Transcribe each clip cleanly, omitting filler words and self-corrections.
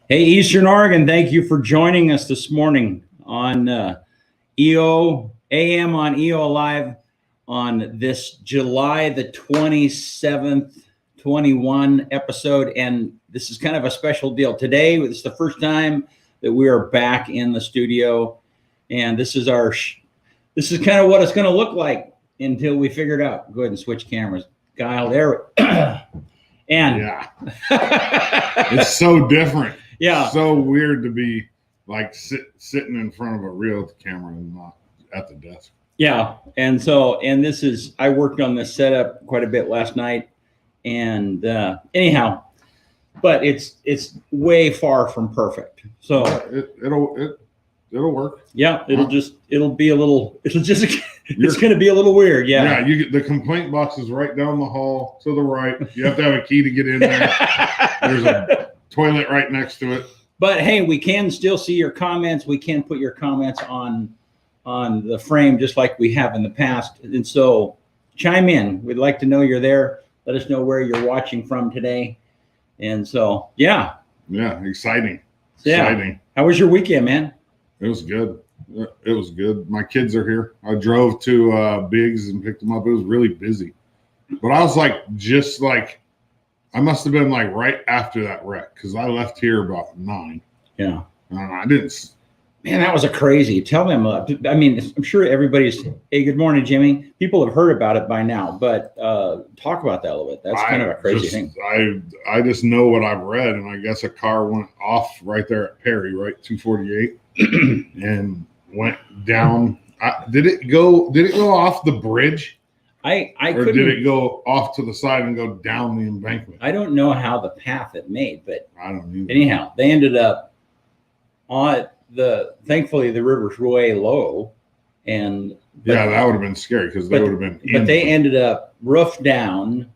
Hey, Eastern Oregon, thank you for joining us this morning on EO AM on EOAlive on this July the 27th, 21 episode. And this is kind of a special deal. Today, it's the first time that we are back in the studio. And this is this is kind of what it's going to look like until we figure it out. Go ahead and switch cameras. Kyle, there. And yeah, it's so different. Yeah. So weird to be like sitting in front of a real camera and not at the desk. Yeah. And this is, I worked on this setup quite a bit last night. And anyhow, but it's way far from perfect. So it'll work. Yeah. It's going to be a little weird. Yeah. Yeah. The complaint box is right down the hall to the right. You have to have a key to get in there. There's a toilet right next to it. But hey, we can still see your comments. We can put your comments on the frame just like we have in the past. And so chime in. We'd like to know you're there. Let us know where you're watching from today. And so, yeah. Yeah, exciting. Yeah. Exciting. How was your weekend, man? It was good. It was good. My kids are here. I drove to Biggs and picked them up. It was really busy. But I was I must have been right after that wreck because I left here about 9. Yeah. I didn't. Man, that was a crazy. Tell them. I mean, I'm sure everybody's. Hey, good morning, Jimmy. People have heard about it by now, but talk about that a little bit. That's kind of a crazy thing. I just know what I've read, and I guess a car went off right there at Perry, right, 248, and went down. Did it go off the bridge? Or did it go off to the side and go down the embankment? I don't know how the path it made, but I don't either. Anyhow, they ended up on thankfully the river's way low, and that would have been scary because they would have been. But they ended up roof down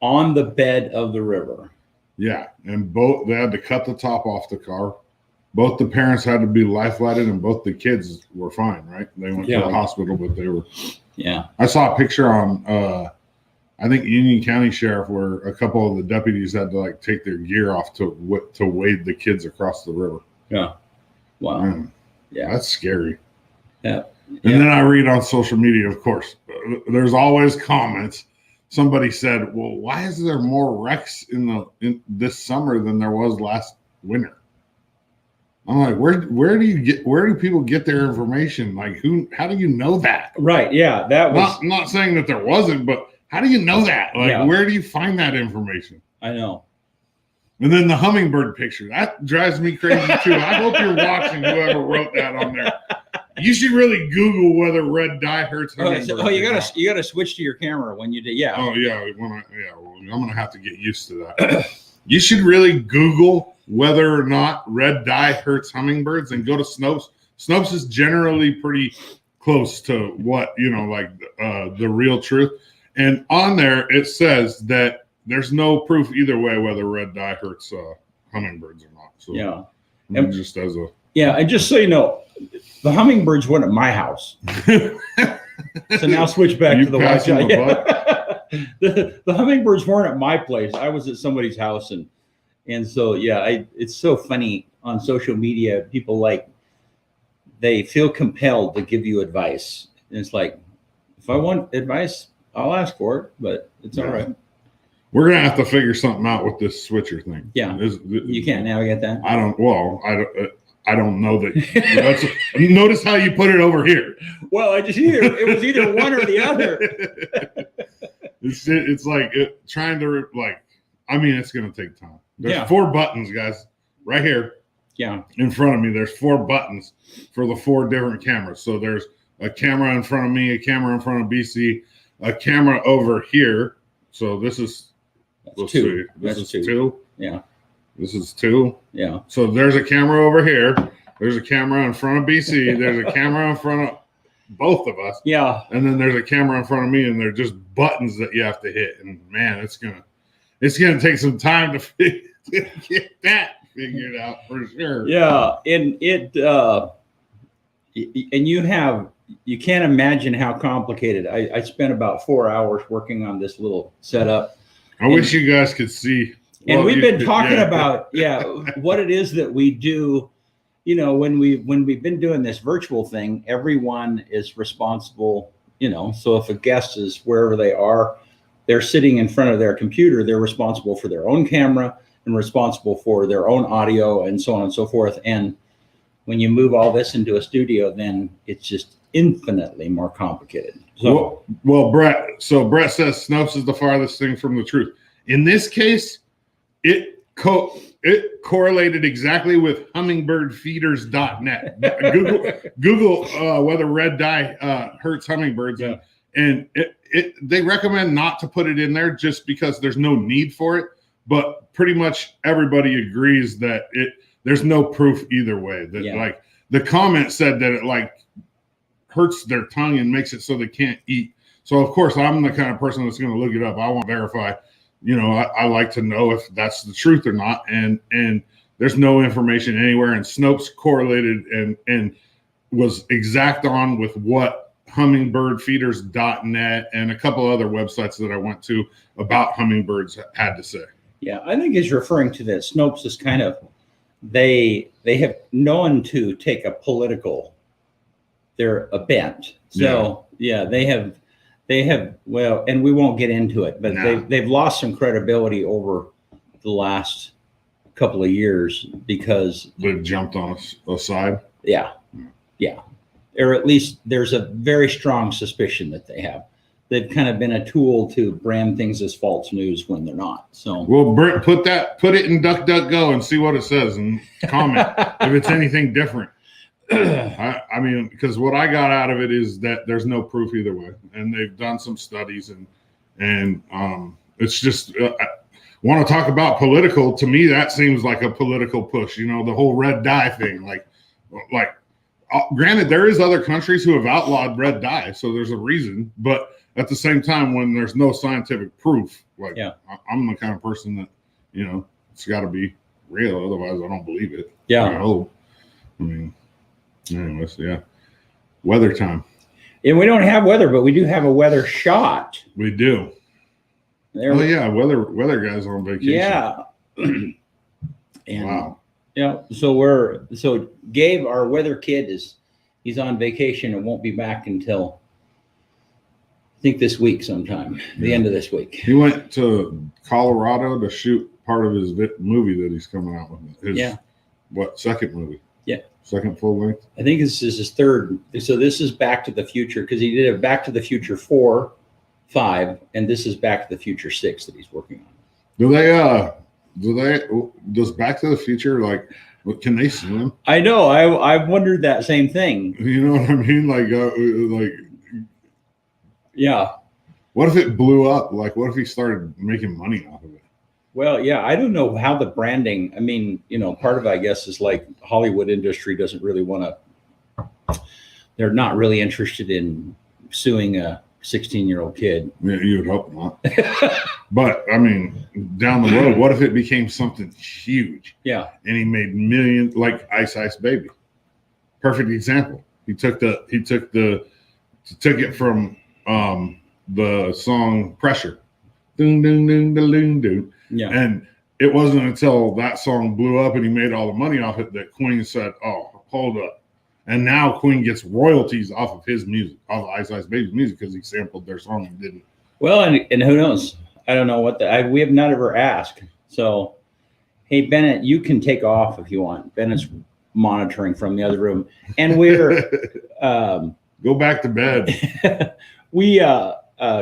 on the bed of the river. Yeah, and they had to cut the top off the car. Both the parents had to be life flighted, and both the kids were fine. Right? They went to the hospital, but they were. Yeah, I saw a picture on, I think Union County Sheriff, where a couple of the deputies had to take their gear off to wade the kids across the river. Yeah, wow, yeah, that's scary. Yeah, and then I read on social media, of course, there's always comments. Somebody said, "Well, why is there more wrecks in this summer than there was last winter?" I'm like, where do people get their information? How do you know that? Right. Yeah. That was not saying that there wasn't, but how do you know that? Where do you find that information? I know. And then the hummingbird picture, that drives me crazy too. I hope you're watching, whoever wrote that on there. You should really Google whether red dye hurts hummingbirds. You gotta switch to your camera when you do. Yeah. Oh yeah. Well, I'm gonna have to get used to that. You should really Google whether or not red dye hurts hummingbirds and go to Snopes. Snopes is generally pretty close to what, the real truth. And on there, it says that there's no proof either way whether red dye hurts hummingbirds or not. So yeah. And just as a. Yeah. And just so you know, the hummingbirds weren't at my house. So now switch back to the white guy. The hummingbirds weren't at my place. I was at somebody's house and so, it's so funny on social media. People they feel compelled to give you advice. And it's like, if I want advice, I'll ask for it, but it's all right. We're going to have to figure something out with this switcher thing. Yeah. You can't navigate that? I don't know that. Notice how you put it over here. Well, it was either one or the other. It's like trying to it's going to take time. There's 4 buttons, guys, right here. Yeah. In front of me, there's 4 buttons for the 4 different cameras. So there's a camera in front of me, a camera in front of BC, a camera over here. So this is 2. This is 2. Yeah. This is 2. Yeah. So there's a camera over here. There's a camera in front of BC. There's a camera in front of both of us. Yeah. And then there's a camera in front of me, and they're just buttons that you have to hit. And man, it's gonna take some time to get that figured out for sure. Yeah, and you can't imagine how complicated. I spent about 4 hours working on this little setup. I wish you guys could see And Well, we've been talking yeah. about, what it is that we do. You know, when we've been doing this virtual thing, everyone is responsible, you know. So if a guest is wherever they are, they're sitting in front of their computer, they're responsible for their own camera and responsible for their own audio and so on and so forth. And when you move all this into a studio, then it's just infinitely more complicated. So, well, Brett. So Brett says Snopes is the farthest thing from the truth. In this case, it correlated exactly with hummingbirdfeeders.net. Google whether red dye hurts hummingbirds, and they recommend not to put it in there just because there's no need for it. But pretty much everybody agrees that there's no proof either way. That like the comment said that it like hurts their tongue and makes it so they can't eat. So of course I'm the kind of person that's going to look it up. I want to verify. You know, I like to know if that's the truth or not. And there's no information anywhere. And Snopes correlated and was exact on with what hummingbirdfeeders.net and a couple other websites that I went to about hummingbirds had to say. Yeah, I think he's referring to that Snopes is kind of, they have known to take a political, they're a bent. So they have, well, and we won't get into it, but they've lost some credibility over the last couple of years because they've jumped on a side. Yeah. Or at least there's a very strong suspicion that they have. They've kind of been a tool to brand things as false news when they're not. So, well, Brent, put it in DuckDuckGo and see what it says and comment if it's anything different. I mean, because what I got out of it is that there's no proof either way, and they've done some studies, and it's just want to talk about political. To me, that seems like a political push. You know, the whole red dye thing. Like, granted, there is other countries who have outlawed red dye, so there's a reason. But at the same time, when there's no scientific proof, like I'm the kind of person that, you know, it's got to be real, otherwise I don't believe it. Yeah. I hope. I mean. Anyways, weather time. And we don't have weather, but we do have a weather shot. We do. Weather guys on vacation. Yeah. And wow. So Gabe, our weather kid, he's on vacation and won't be back until I think this week sometime, the end of this week. He went to Colorado to shoot part of his movie that he's coming out with. His second movie? Yeah. Second full length? I think this is his third. So this is Back to the Future because he did a Back to the Future 4, 5, and this is Back to the Future 6 that he's working on. Does Back to the Future, like, can they swim? I know. I've wondered that same thing. You know what I mean? Yeah. What if it blew up? Like, what if he started making money off of it? Well, yeah, I don't know how the branding, I mean, you know, part of it, I guess, is like Hollywood industry doesn't really want to, they're not really interested in suing a 16-year-old kid. Yeah, you would hope not. But, I mean, down the road, what if it became something huge? Yeah. And he made millions, like Ice Ice Baby. Perfect example. He took it from the song Pressure. Ding, ding, ding, ding, ding, ding. Yeah. And it wasn't until that song blew up and he made all the money off it that Queen said, oh, hold up. And now Queen gets royalties off of his music, off of Ice Ice Baby's music, because he sampled their song and didn't. Well, and who knows? I don't know what we have not ever asked. So, hey, Bennett, you can take off if you want. Bennett's monitoring from the other room. And we're go back to bed.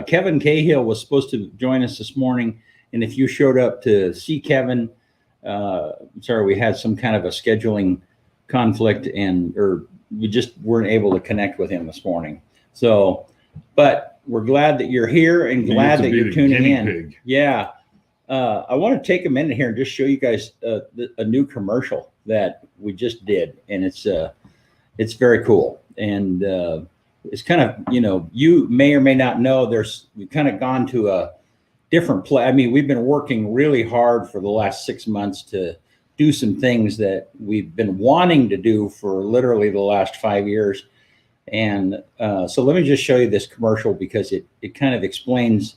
Kevin Cahill was supposed to join us this morning. And if you showed up to see Kevin, we had some kind of a scheduling conflict or we just weren't able to connect with him this morning. So, but we're glad that you're here and glad that you're tuning in. Pig. Yeah. I want to take a minute here and just show you guys a new commercial that we just did. And it's very cool. And it's kind of, you know, you may or may not know we've kind of gone to a different play. I mean, we've been working really hard for the last 6 months to do some things that we've been wanting to do for literally the last 5 years. And so let me just show you this commercial because it kind of explains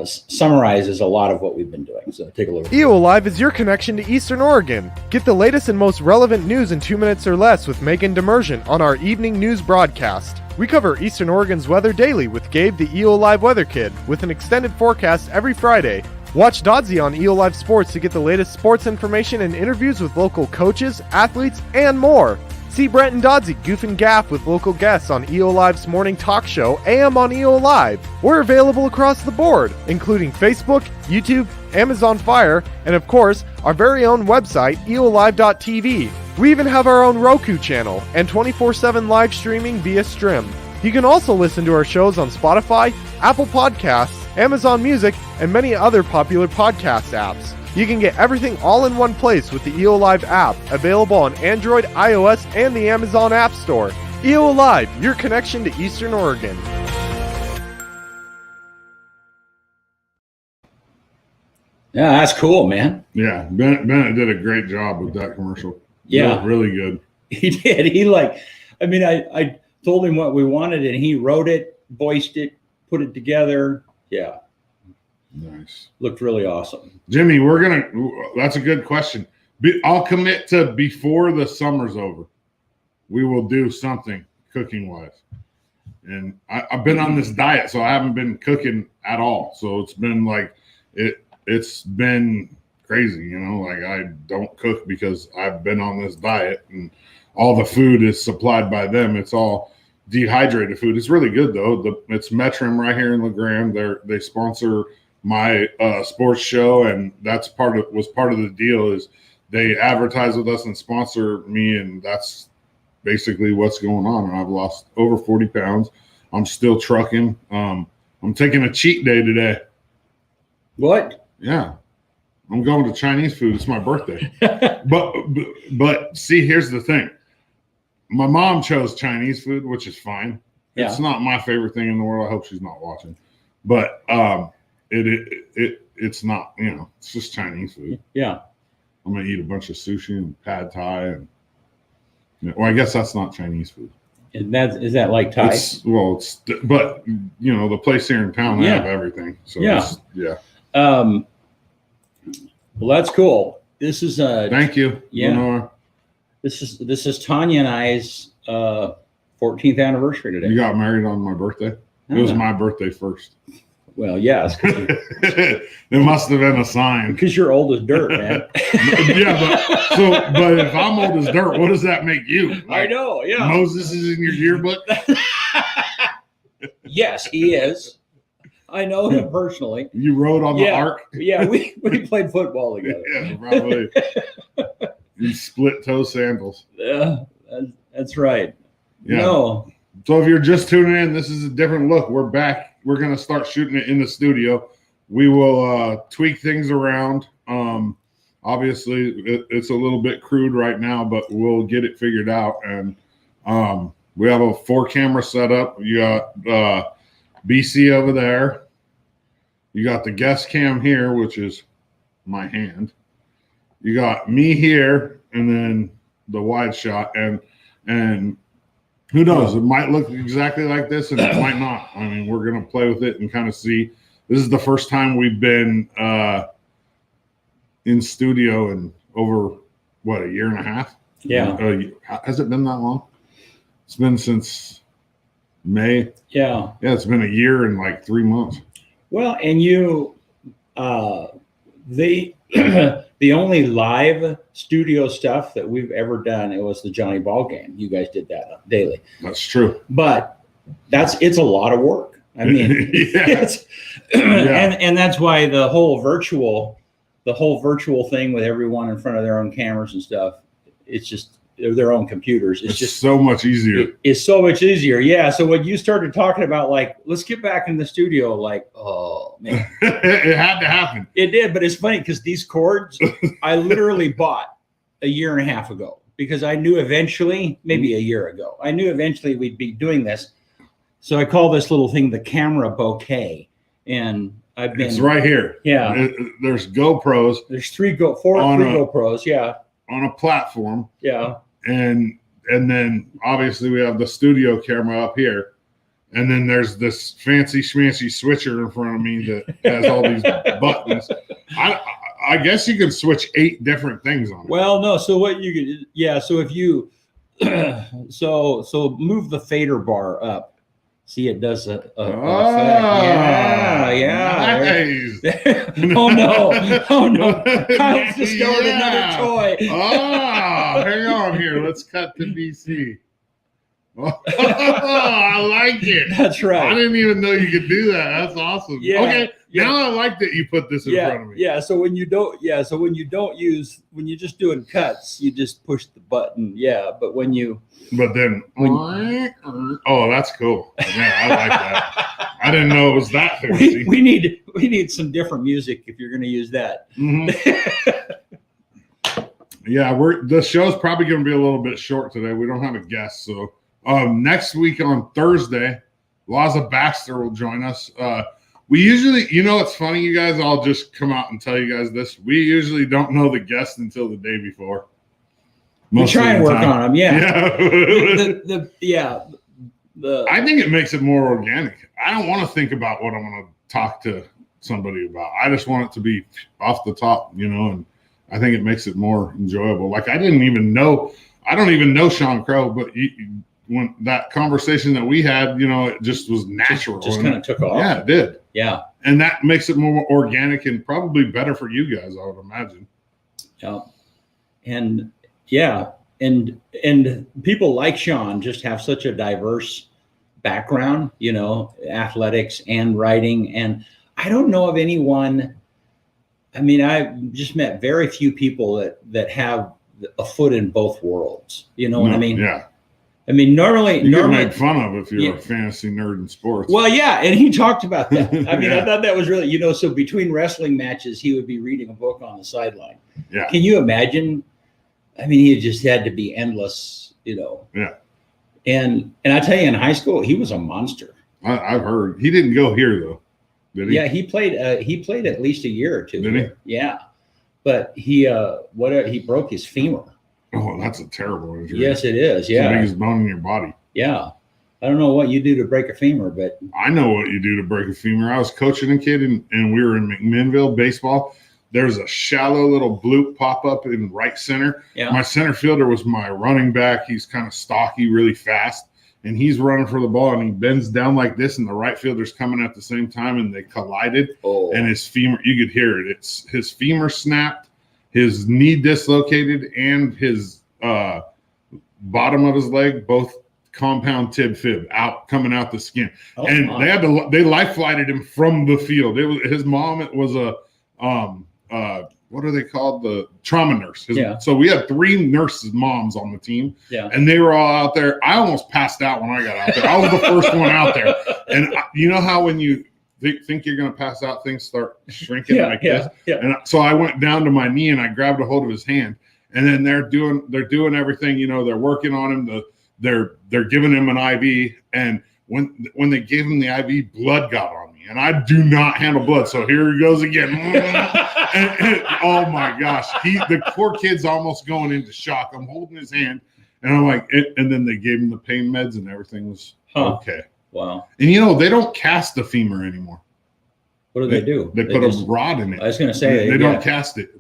summarizes a lot of what we've been doing. So take a look. EOAlive is your connection to Eastern Oregon. Get the latest and most relevant news in 2 minutes or less with Megan Demersion on our evening news broadcast. We cover Eastern Oregon's weather daily with Gabe, the EOAlive weather kid, with an extended forecast every Friday. Watch Dodzy on EOAlive Sports to get the latest sports information and interviews with local coaches, athletes, and more. See Brent and Dodzy goof and gaff with local guests on EOAlive's morning talk show, AM on EOAlive. We're available across the board, including Facebook, YouTube, Amazon Fire, and of course, our very own website, EOAlive.tv. We even have our own Roku channel and 24/7 live streaming via Strim. You can also listen to our shows on Spotify, Apple Podcasts, Amazon Music, and many other popular podcast apps. You can get everything all in one place with the EOAlive app, available on Android, iOS, and the Amazon App Store. EOAlive, your connection to Eastern Oregon. Yeah, that's cool, man. Yeah, Bennett did a great job with that commercial. Yeah. Really good. He did. I told him what we wanted, and he wrote it, voiced it, put it together. Yeah. Nice. Looked really awesome. Jimmy, that's a good question. I'll commit to before the summer's over, we will do something cooking wise. And I've been on this diet, so I haven't been cooking at all. So it's been like, it's been crazy, like I don't cook because I've been on this diet and all the food is supplied by them. It's all dehydrated food. It's really good though. It's Metrim right here in LeGrand. They sponsor my sports show, and that's was part of the deal is they advertise with us and sponsor me, and that's basically what's going on. And I've lost over 40 pounds. I'm still trucking. I'm taking a cheat day today. What? Yeah, I'm going to Chinese food. It's my birthday. but see, here's the thing. My mom chose Chinese food, which is fine. Yeah. It's not my favorite thing in the world. I hope she's not watching, but it's not, it's just Chinese food. Yeah. I'm going to eat a bunch of sushi and pad thai. And well, I guess that's not Chinese food. Is that like Thai? But the place here in town, they have everything. So yeah. Well, that's cool. This is thank you. Yeah. Lenore. This is Tanya and I's 14th anniversary today. You got married on my birthday? It was my birthday first. Well, yes. It must have been a sign. Because you're old as dirt, man. Yeah, but if I'm old as dirt, what does that make you? Like, I know, yeah. Moses is in your yearbook? Yes, he is. I know him personally. You rode on the ark? Yeah, we played football together. Yeah, probably. You split toe sandals. Yeah, that's right. Yeah. No. So if you're just tuning in, this is a different look. We're back. We're going to start shooting it in the studio. We will tweak things around. Obviously, it's a little bit crude right now, but we'll get it figured out. And we have a 4-camera setup. You got BC over there. You got the guest cam here, which is my hand. You got me here, and then the wide shot. And who knows? It might look exactly like this, and it might not. I mean, we're going to play with it and kind of see. This is the first time we've been in studio in over, a year and a half? Yeah. Has it been that long? It's been since May. Yeah. Yeah, it's been a year and like 3 months. Well, and the only live studio stuff that we've ever done, it was the Johnny Ball game. You guys did that daily. That's true. But it's a lot of work. I mean, and that's why the whole virtual thing with everyone in front of their own cameras and stuff, it's just their own computers. It's just so much easier. It's so much easier. Yeah. So when you started talking about let's get back in the studio, oh man, it had to happen. It did, but it's funny because these cords I literally bought a year and a half ago because I knew eventually, maybe a year ago, I knew eventually we'd be doing this. So I call this little thing the camera bouquet, and it's right here. Yeah. There's GoPros. There's three GoPros. Yeah. On a platform. Yeah. And then obviously we have the studio camera up here, and then there's this fancy schmancy switcher in front of me that has all these buttons. I guess you could switch 8 different things on it. Well, no. So what you could, yeah. So if you, so move the fader bar up. See, it does a effect. Yeah. Nice. Oh no! Kyle's discovered another toy. Hang on here. Let's cut to DC. Oh, I like it. That's right. I didn't even know you could do that. That's awesome. Yeah, okay, yeah. now I like that you put this in front of me. Yeah. So when you don't use, when you're just doing cuts, you just push the button. Yeah. But But then, oh, that's cool. Yeah, I like that. I didn't know it was that fancy. we need some different music if you're going to use that. Mm-hmm. Yeah, the show's probably going to be a little bit short today. We don't have a guest, so next week on Thursday, Laza Baxter will join us. We usually, it's funny, you guys. I'll just come out and tell you guys this. We usually don't know the guest until the day before. We try and work on them. Yeah. I think it makes it more organic. I don't want to think about what I'm going to talk to somebody about. I just want it to be off the top, and I think it makes it more enjoyable. Like I don't even know Sean Crow, but when that conversation that we had, it just was natural. Just kind of took off. Yeah, it did. Yeah. And that makes it more organic and probably better for you guys, I would imagine. Yeah. And yeah. And people like Sean just have such a diverse background, athletics and writing. And I don't know of anyone. I mean, I've just met very few people that have a foot in both worlds. You know what I mean? Yeah. I mean, normally you get made fun of if you're a fantasy nerd in sports. Well, yeah, and he talked about that. I mean, Yeah. I thought that was really, so between wrestling matches, he would be reading a book on the sideline. Yeah. Can you imagine? I mean, he just had to be endless, Yeah. And I tell you, in high school, he was a monster. I've heard he didn't go here though, did he? Yeah, he played at least a year or two. Did he? Yeah, but he broke his femur. Oh, that's a terrible injury. Yes, it is. It's the Yeah, biggest bone in your body. yeah. I don't know what you do to break a femur, but I know what you do to break a femur. I was coaching a kid and we were in McMinnville baseball. There's a shallow little bloop pop up in right center. yeah, My center fielder was my running back. He's kind of stocky, really fast, and he's running for the ball and he bends down like this, and the right fielder's coming at the same time, and they collided. oh, And his femur, you could hear it. It's his femur snapped, his knee dislocated, and his bottom of his leg, both compound tib fib coming out the skin. oh, And my. they life flighted him from the field. His mom was a what are they called? The trauma nurse. Yeah. So we had 3 nurses, moms on the team, Yeah. and they were all out there. I almost passed out when I got out there. I was the first one out there. And you know how when you think you're going to pass out, things start shrinking like this. Yeah. And so I went down to my knee and I grabbed a hold of his hand. And then they're doing everything. They're working on him. They're giving him an IV. And when they gave him the IV, blood got on me. And I do not handle blood. So here he goes again. and, oh my gosh. The poor kid's almost going into shock. I'm holding his hand. And I'm like, and then they gave him the pain meds and everything was okay. Wow. And they don't cast the femur anymore. What do they do? They put a rod in it. I was going to say They don't cast it.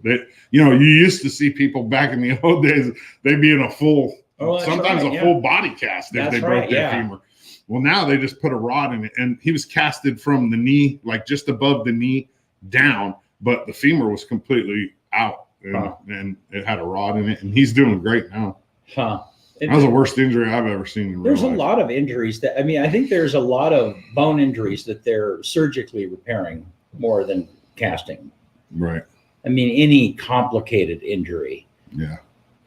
You used to see people back in the old days, they'd be in a full, sometimes a full body cast if they broke their femur. Well, now they just put a rod in it, and he was casted from the knee, like just above the knee down, but the femur was completely out, and it had a rod in it, and he's doing great now. Huh. That was the worst injury I've ever seen in real There's life. a lot of injuries I think there's a lot of bone injuries that they're surgically repairing more than casting. Right. I mean, any complicated injury. Yeah.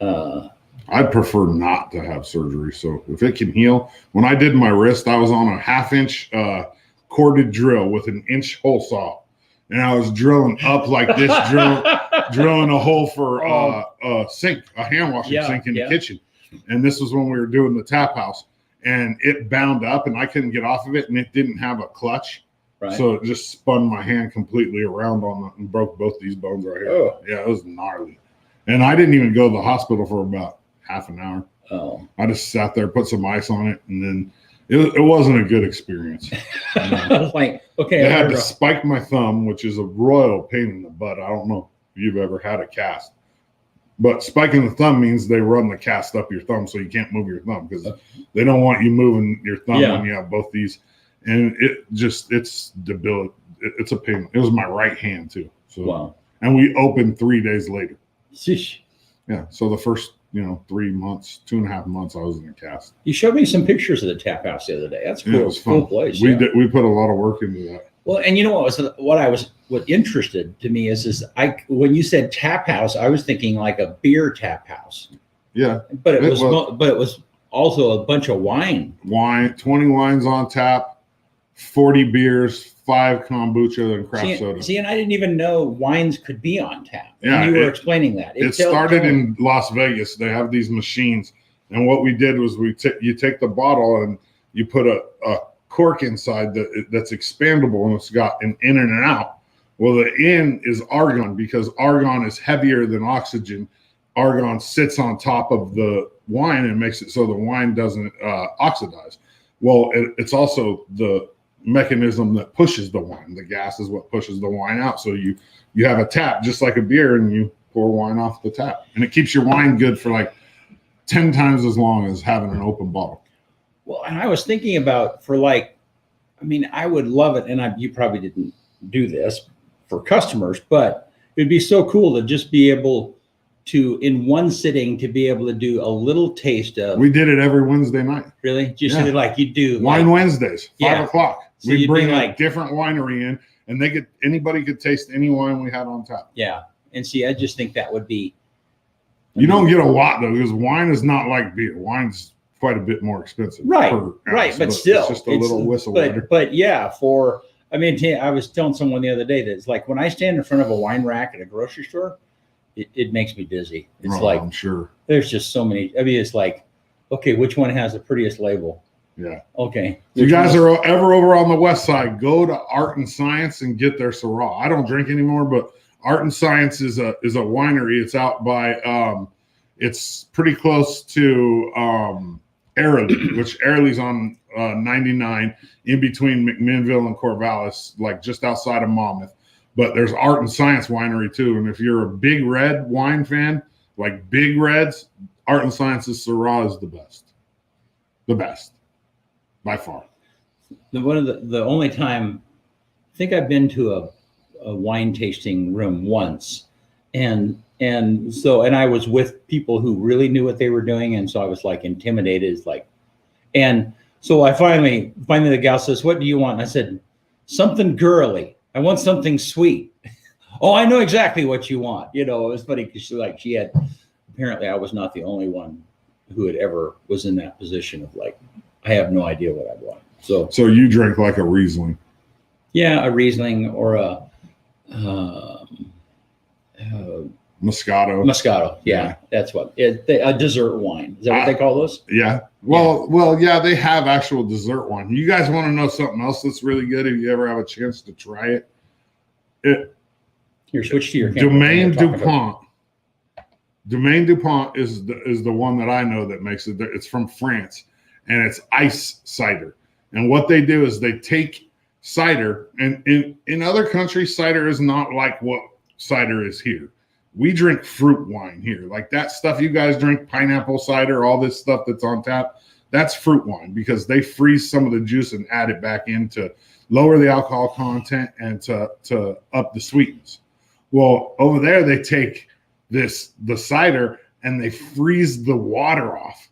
Uh, I'd prefer not to have surgery. So if it can heal, when I did my wrist, I was on a 1/2-inch corded drill with an 1-inch hole saw. And I was drilling up like this, drilling a hole for a sink, a hand washing sink in the kitchen. And this was when we were doing the tap house. And it bound up and I couldn't get off of it. And it didn't have a clutch. right. So it just spun my hand completely around on it and broke both these bones right here. Oh. Yeah, it was gnarly. And I didn't even go to the hospital for about half an hour. Oh. I just sat there, put some ice on it, and then It wasn't a good experience. I was like, okay, I had to spike my thumb, which is a royal pain in the butt. I don't know if you've ever had a cast, but spiking the thumb means they run the cast up your thumb so you can't move your thumb because they don't want you moving your thumb when you have both these. And it's debilitating. It's a pain. It was my right hand too. So, wow. And we opened 3 days later. Sheesh. Yeah. So the first 3 months, 2.5 months, I was in a cast. You showed me some pictures of the tap house the other day. That's cool. Yeah, it was fun. Cool place. We put a lot of work into that. Well, and you know what interested to me is when you said tap house, I was thinking like a beer tap house. Yeah. But it was also a bunch of wine. 20 wines on tap, 40 beers, 5 kombucha, and craft soda. See, and I didn't even know wines could be on tap. Yeah, and you were explaining that. It started in Las Vegas. They have these machines, and what we did was you take the bottle and you put a cork inside that's expandable, and it's got an in and an out. Well, the in is argon because argon is heavier than oxygen. Argon sits on top of the wine and makes it so the wine doesn't oxidize. Well, it's also the mechanism that pushes the wine. The gas is what pushes the wine out. So you have a tap just like a beer, and you pour wine off the tap, and it keeps your wine good for like 10 times as long as having an open bottle. Well, and I was thinking about I would love it, and you probably didn't do this for customers, but it'd be so cool to just be able to, in one sitting, to be able to do a little taste of. We did it every Wednesday night. Really? Just like you do wine Wednesdays, 5 o'clock. So we bring a different winery in, and anybody could taste any wine we had on tap. Yeah, and see, I just think that would be. You don't get a lot though, because wine is not like beer. Wine's quite a bit more expensive. Right, per ounce, but still, it's just a little whistle. But yeah, I was telling someone the other day that it's like when I stand in front of a wine rack at a grocery store, it makes me dizzy. It's like, I'm sure there's just so many. I mean, it's like, okay, which one has the prettiest label? Yeah. Okay. If you guys are ever over on the west side, go to Art and Science and get their Syrah. I don't drink anymore, but Art and Science is a winery. It's out by it's pretty close to Airlie, which Airlie's on 99 in between McMinnville and Corvallis, like just outside of Monmouth. But there's Art and Science Winery too. And if you're a big red wine fan, like big reds, Art and Science's Syrah is the best. The best. By far. The only time I think I've been to a wine tasting room once, and I was with people who really knew what they were doing, and so I was like intimidated. And so I finally the gal says, "What do you want?" And I said, "Something girly. I want something sweet." "Oh, I know exactly what you want." It was funny because she had apparently I was not the only one who had ever was in that position of like, I have no idea what I want. So you drink like a Riesling. Yeah, a Riesling or a Moscato. Moscato. Yeah, that's what a dessert wine. Is that what they call those? Yeah. Well, yeah, they have actual dessert wine. You guys want to know something else that's really good? If you ever have a chance to try it, Here, switch to your camera. Domaine DuPont. Domaine DuPont is the one that I know that makes it. It's from France, and it's ice cider. And what they do is they take cider, and in other countries, cider is not like what cider is here. We drink fruit wine here. Like that stuff you guys drink, pineapple cider, all this stuff that's on tap, that's fruit wine because they freeze some of the juice and add it back in to lower the alcohol content and to up the sweetness. Well, over there, they take the cider and they freeze the water off.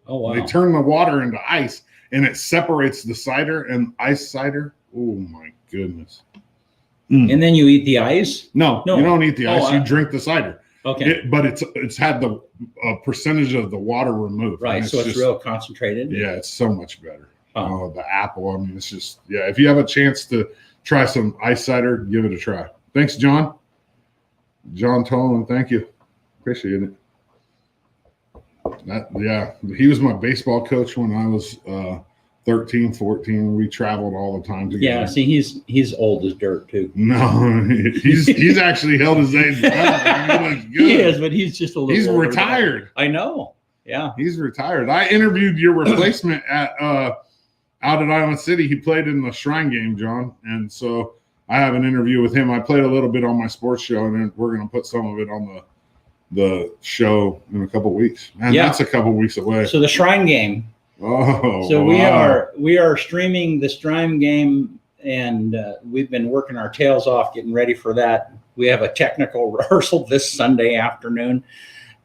Oh, wow. They turn the water into ice and it separates the cider and ice cider. Oh my goodness. And then you eat the ice? No, you don't eat the ice. You drink the cider. Okay. But it's had the percentage of the water removed. Right. So it's real concentrated. Yeah, it's so much better. Oh, the apple. I mean, it's just, yeah, if you have a chance to try some ice cider, give it a try. Thanks, John. John Tolan, thank you. Appreciate it. He was my baseball coach when I was 13, 14. We traveled all the time together. Yeah, see, he's old as dirt too. No, he's actually held his age. He looks good. He is, but he's just a little. He's retired. I know. Yeah, he's retired. I interviewed your replacement at out at Island City. He played in the Shrine game, John, and so I have an interview with him. I played a little bit on my sports show, and then we're going to put some of it on the show in a couple weeks. Man, that's a couple weeks away. So the Shrine game. Oh, so we are streaming the Shrine game, and we've been working our tails off getting ready for that. We have a technical rehearsal this Sunday afternoon,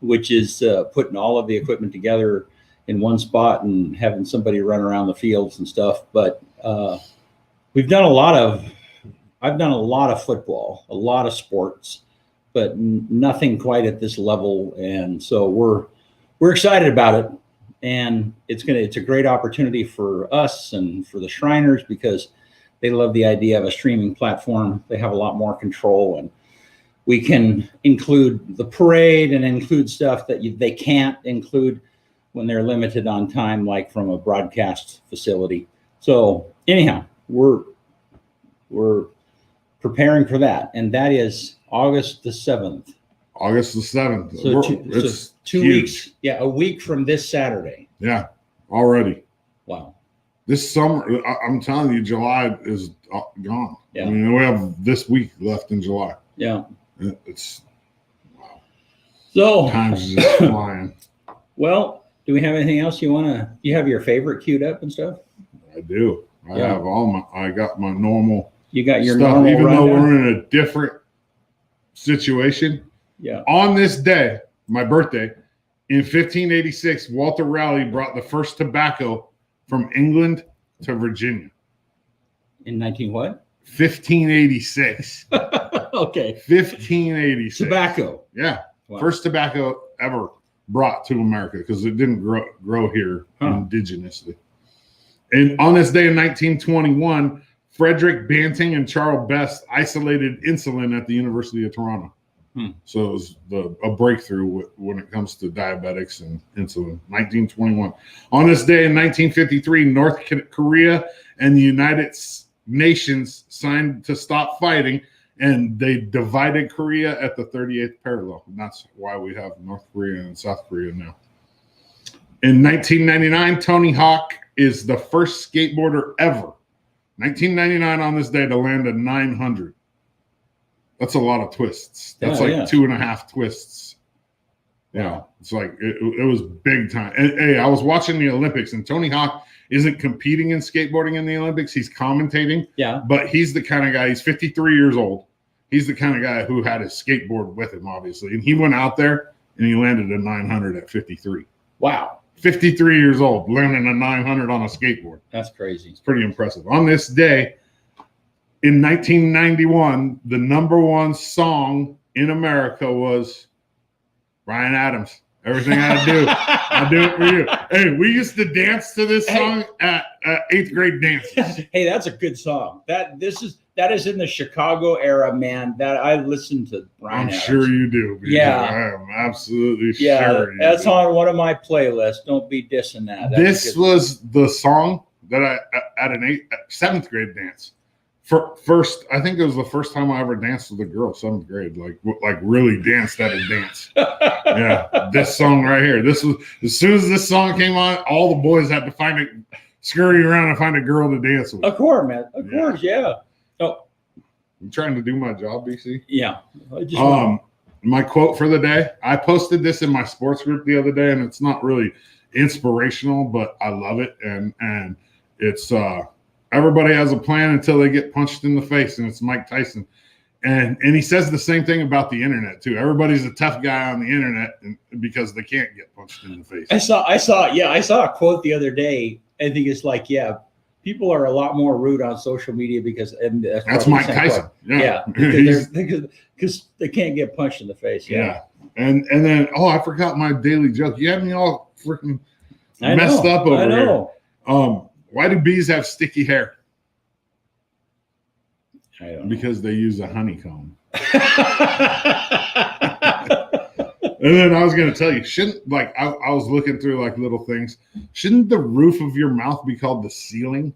which is putting all of the equipment together in one spot and having somebody run around the fields and stuff. But I've done a lot of football, a lot of sports, but nothing quite at this level. And so we're excited about it. And it's a great opportunity for us and for the Shriners because they love the idea of a streaming platform. They have a lot more control, and we can include the parade and include stuff that they can't include when they're limited on time, like from a broadcast facility. So anyhow, we're preparing for that, and that is August the 7th. August the 7th. So 2 weeks. Yeah, a week from this Saturday. Yeah, already. Wow. This summer, I'm telling you, July is gone. Yeah. I mean, we have this week left in July. Yeah. It's wow. So time's just flying. Well, do we have anything else you have your favorite queued up and stuff? I do. I have I got my normal. You got your stuff, normal even rundown? though we're in a different situation. Yeah. On this day, my birthday, in 1586, Walter Raleigh brought the first tobacco from England to Virginia. In 19 what? 1586. Okay. 1586. Tobacco. Yeah. Wow. First tobacco ever brought to America because it didn't grow here indigenously. And on this day in 1921, Frederick Banting and Charles Best isolated insulin at the University of Toronto. So it was a breakthrough when it comes to diabetics and insulin. 1921. On this day in 1953, North Korea and the United Nations signed to stop fighting, and they divided Korea at the 38th parallel. And that's why we have North Korea and South Korea now. In 1999, Tony Hawk is the first skateboarder ever, 1999 on this day, to land a 900. That's a lot of twists. That's 2.5 twists. Yeah, it's like it was big time. And, hey, I was watching the Olympics, and Tony Hawk isn't competing in skateboarding in the Olympics. He's commentating. Yeah. But he's the kind of guy, he's 53 years old. He's the kind of guy who had his skateboard with him, obviously. And he went out there and he landed a 900 at 53. Wow. 53 years old, landing a 900 on a skateboard. That's crazy. It's pretty impressive. On this day, in 1991, the #1 song in America was Bryan Adams. Everything I do, I do it for you. Hey, we used to dance to this song at 8th grade dances. Hey, that's a good song. That is in the Chicago era, man. That I listened to Bryan Adams. Sure you do. Yeah, I am absolutely sure. Yeah, that's on one of my playlists. Don't be dissing that. This was the song that I at an 7th grade dance. First, I think it was the first time I ever danced with a girl, 7th grade, like really danced at a dance. Yeah, this song right here. This was, as soon as this song came on, all the boys had to scurry around and find a girl to dance with. Of course, man. Of course, yeah. Oh, I'm trying to do my job, BC. Yeah. My quote for the day. I posted this in my sports group the other day, and it's not really inspirational, but I love it, and it's everybody has a plan until they get punched in the face, and it's Mike Tyson. And he says the same thing about the internet too. Everybody's a tough guy on the internet because they can't get punched in the face. I saw a quote the other day. I think it's like, people are a lot more rude on social media because that's Mike Tyson. Yeah, because they can't get punched in the face. Yeah. And then I forgot my daily joke. You had me all freaking messed up over here. Why do bees have sticky hair? I don't know. Because they use a honeycomb. And then I was going to tell you, I was looking through little things. Shouldn't the roof of your mouth be called the ceiling?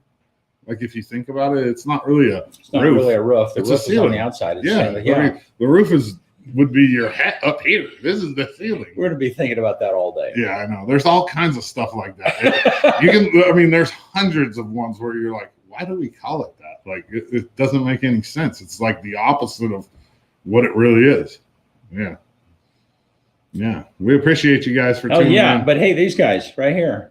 Like if you think about it, it's not really a roof. Really a roof. The it's roof a ceiling. is on the outside. The roof is would be your head up here. This is the ceiling. We're going to be thinking about that all day. Yeah, I know. There's all kinds of stuff like that. You can, I mean, there's hundreds of ones where you're like, why do we call it that? Like, it doesn't make any sense. It's like the opposite of what it really is. Yeah. Yeah. We appreciate you guys for tuning in. But hey, these guys right here.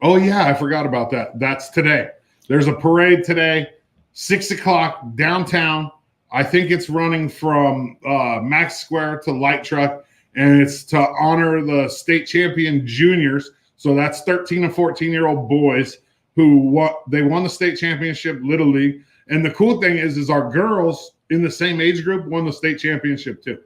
Oh, yeah. I forgot about that. That's today. There's a parade today, 6 o'clock downtown. I think it's running from Max Square to Light Truck, and it's to honor the state champion juniors. So that's 13 and 14-year-old boys who won the state championship Little League. And the cool thing is our girls in the same age group won the state championship too.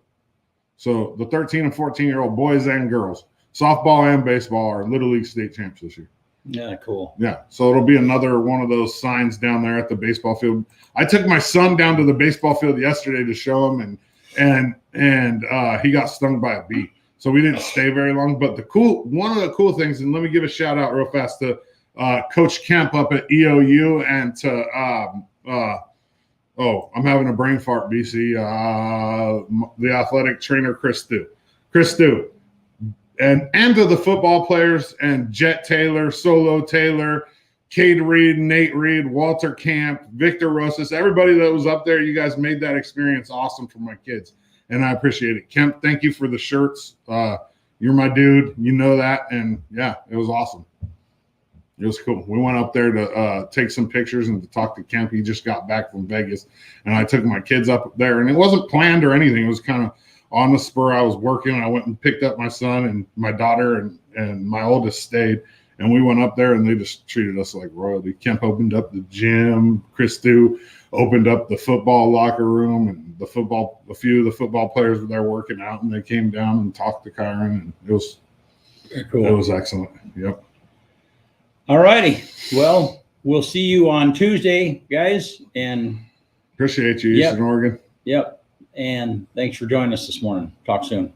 So the 13 and 14-year-old boys and girls, softball and baseball, are Little League state champs this year. Yeah, cool. Yeah, so it'll be another one of those signs down there at the baseball field. I took my son down to the baseball field yesterday to show him, and he got stung by a bee. So we didn't stay very long. But one of the cool things, and let me give a shout out real fast to Coach Kemp up at EOU and to I'm having a brain fart, BC. The athletic trainer Chris Stu. And to the football players and Jet Taylor, Solo Taylor, Cade Reed, Nate Reed, Walter Camp, Victor Rosas, everybody that was up there, you guys made that experience awesome for my kids, and I appreciate it. Kemp, thank you for the shirts. You're my dude. You know that, and yeah, it was awesome. It was cool. We went up there to take some pictures and to talk to Kemp. He just got back from Vegas, and I took my kids up there, and it wasn't planned or anything. It was kind of on the spur. I was working, and I went and picked up my son and my daughter, and my oldest stayed. And we went up there, and they just treated us like royalty. Kemp opened up the gym. Chris Stu opened up the football locker room, and a few of the football players were there working out, and they came down and talked to Kyron, and it was cool. It was excellent. Yep. All righty. Well, we'll see you on Tuesday, guys, and appreciate you, Eastern Oregon. Yep. And thanks for joining us this morning. Talk soon.